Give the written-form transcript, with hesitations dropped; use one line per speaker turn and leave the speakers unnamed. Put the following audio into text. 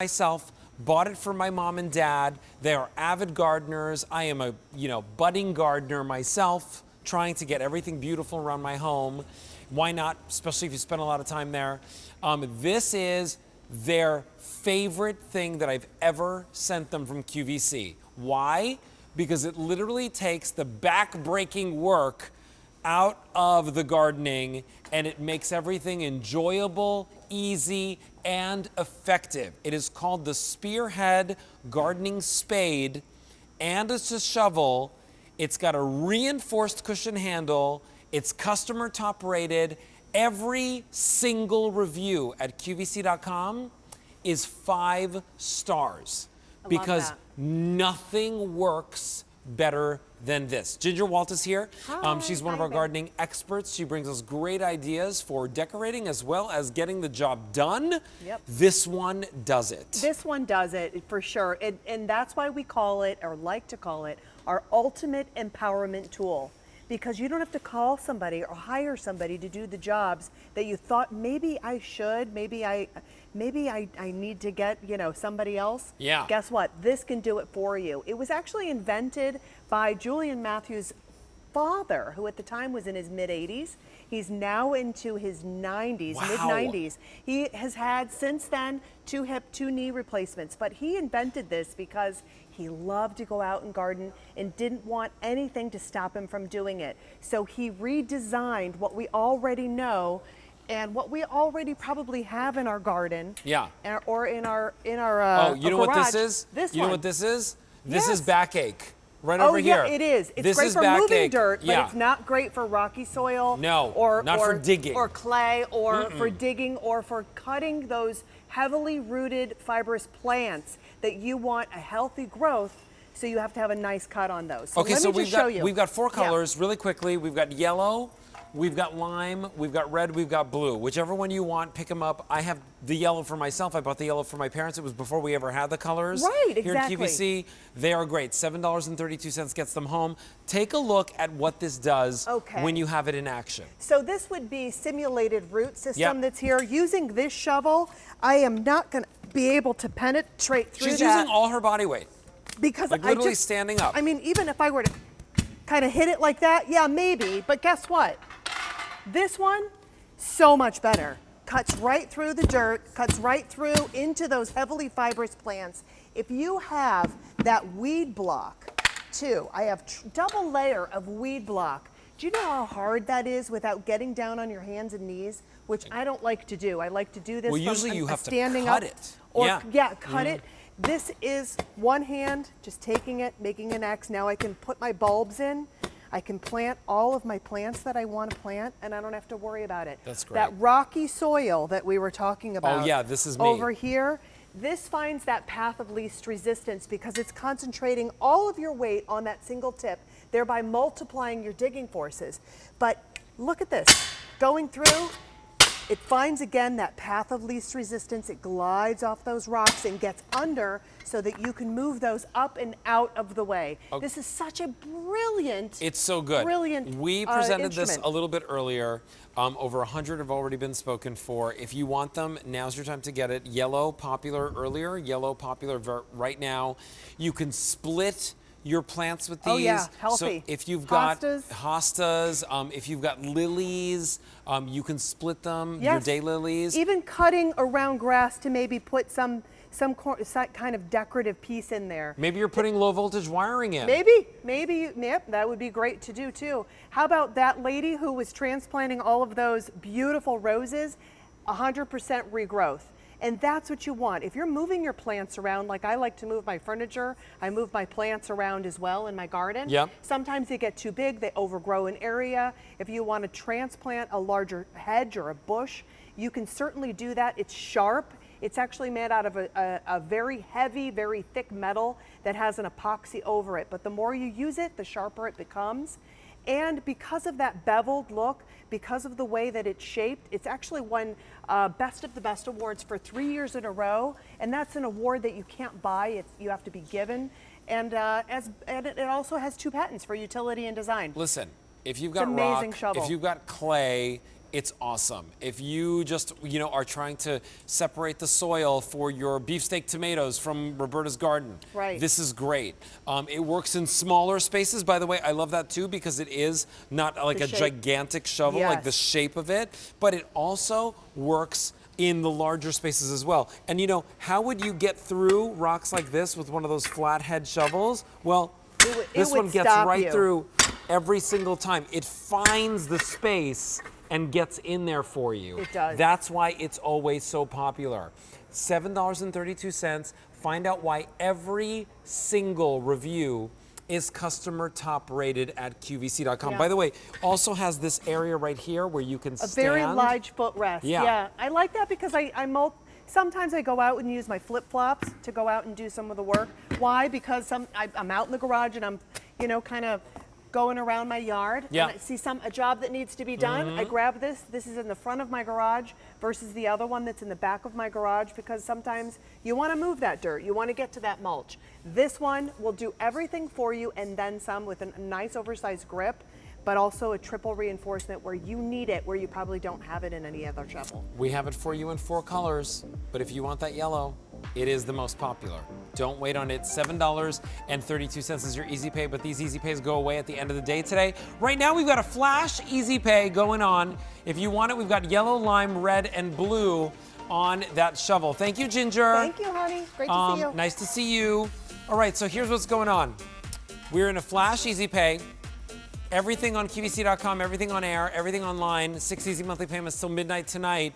myself, bought it for my mom and dad. They are avid gardeners. I am a, budding gardener myself, trying to get everything beautiful around my home. Why not, especially if you spend a lot of time there. This is their favorite thing that I've ever sent them from QVC. Why? Because it literally takes the back-breaking work out of the gardening, and it makes everything enjoyable, easy, and effective. It is called the Spearhead Gardening Spade, and it's a shovel. It's got a reinforced cushion handle. It's customer top rated. Every single review at QVC.com is 5 stars because nothing works better than this. Ginger Walt is here. She's one of our gardening experts. She brings us great ideas for decorating as well as getting the job done.
Yep.
This one does it.
This one does it for sure. And that's why we call it, or like to call it, our ultimate empowerment tool. Because you don't have to call somebody or hire somebody to do the jobs that you thought maybe I should, maybe I need to get, somebody else.
Yeah.
Guess what? This can do it for you. It was actually invented by Julian Matthews' father, who at the time was in his mid-80s. He's now into his 90s, mid-90s. He has had since then 2 hip, 2 knee replacements, but he invented this because he loved to go out and garden and didn't want anything to stop him from doing it. So he redesigned what we already know and what we already probably have in our garden.
Yeah.
Or in our
oh, you know
garage.
What this is?
You
know what this is? This
yes.
is backache. Right over here.
Oh yeah, it is. It's
this
great
is
for
backache.
moving dirt,
yeah.
but it's not great for rocky soil.
No,
or
not for digging.
Or clay, or for digging, or for cutting those heavily rooted fibrous plants that you want a healthy growth. So you have to have a nice cut on those. So
okay,
let
so
me just show you.
we've got 4 colors really quickly. We've got yellow, we've got lime, we've got red, we've got blue. Whichever one you want, pick them up. I have the yellow for myself. I bought the yellow for my parents. It was before we ever had the colors.
Right,
Here at
exactly.
QVC, they are great. $7.32 gets them home. Take a look at what this does when you have it in action.
So this would be simulated root system that's here. Using this shovel, I am not going to be able to penetrate through
She's
that.
using all her body weight.
Because
like literally standing up.
I mean, even if I were to kind of hit it like that, yeah, maybe. But guess what? This one, so much better. Cuts right through the dirt, cuts right through into those heavily fibrous plants. If you have that weed block, too, I have double layer of weed block. Do you know how hard that is without getting down on your hands and knees? Which I don't like to do. I like to do this
well,
from
usually you have
standing
to cut
up.
it.
Or,
yeah,
cut it. This is one hand, just taking it, making an X. Now I can put my bulbs in. I can plant all of my plants that I want to plant, and I don't have to worry about it.
That's great.
That rocky soil that we were talking about.
Oh yeah, this is me.
Over here, this finds that path of least resistance because it's concentrating all of your weight on that single tip, thereby multiplying your digging forces. But look at this, going through, it finds again that path of least resistance. It glides off those rocks and gets under so that you can move those up and out of the way. Okay. This is such a brilliant,
it's so good.
Brilliant
We presented
instrument.
this a little bit earlier. Over 100 have already been spoken for. If you want them, now's your time to get it. Yellow, popular earlier. Yellow, popular right now. You can split your plants with these.
Oh yeah, healthy.
So if you've got
hostas,
if you've got lilies, you can split them,
yes.
your daylilies.
Even cutting around grass to maybe put some kind of decorative piece in there.
Maybe you're putting low voltage wiring in.
Maybe, yep, that would be great to do too. How about that lady who was transplanting all of those beautiful roses, 100% regrowth. And that's what you want. If you're moving your plants around, like I like to move my furniture, I move my plants around as well in my garden.
Yep.
Sometimes they get too big, they overgrow an area. If you want to transplant a larger hedge or a bush, you can certainly do that. It's sharp. It's actually made out of a very heavy, very thick metal that has an epoxy over it. But the more you use it, the sharper it becomes. And because of that beveled look, because of the way that it's shaped, it's actually won Best of the Best awards for 3 years in a row. And that's an award that you can't buy, you have to be given. And it also has 2 patents for utility and design.
Listen, if you've got
amazing
rock,
shovel.
if you've got clay, it's awesome. If you just, are trying to separate the soil for your beefsteak tomatoes from Roberta's garden,
Right.
this is great. It works in smaller spaces. By the way, I love that too because it is not like
The
a
shape.
gigantic shovel, like the
Yes.
shape of it, but it also works in the larger spaces as well. And how would you get through rocks like this with one of those flathead shovels? Well, this
would
one gets
stop
right
you.
through every single time. It finds the space and gets in there for you.
It does.
That's why it's always so popular. $7.32. Find out why every single review is customer top rated at QVC.com.
Yeah.
By the way, also has this area right here where you can
A
stand.
very large footrest.
Yeah.
I like that because sometimes I go out and use my flip-flops to go out and do some of the work. Why? Because I'm out in the garage and I'm, kind of going around my yard.
Yeah.
And I see a job that needs to be done. I grab this. This is in the front of my garage versus the other one that's in the back of my garage because sometimes you want to move that dirt. You want to get to that mulch. This one will do everything for you and then some with a nice oversized grip, but also a triple reinforcement where you need it, where you probably don't have it in any other shovel.
We have it for you in 4 colors, but if you want that yellow, it is the most popular. Don't wait on it. $7.32 is your Easy Pay, but these Easy Pays go away at the end of the day today. Right now, we've got a flash Easy Pay going on. If you want it, we've got yellow, lime, red, and blue on that shovel. Thank you, Ginger.
Thank you, honey. Great to see you.
Nice to see you. All right, so here's what's going on. We're in a flash Easy Pay. Everything on QVC.com, everything on air, everything online, 6 easy monthly payments till midnight tonight.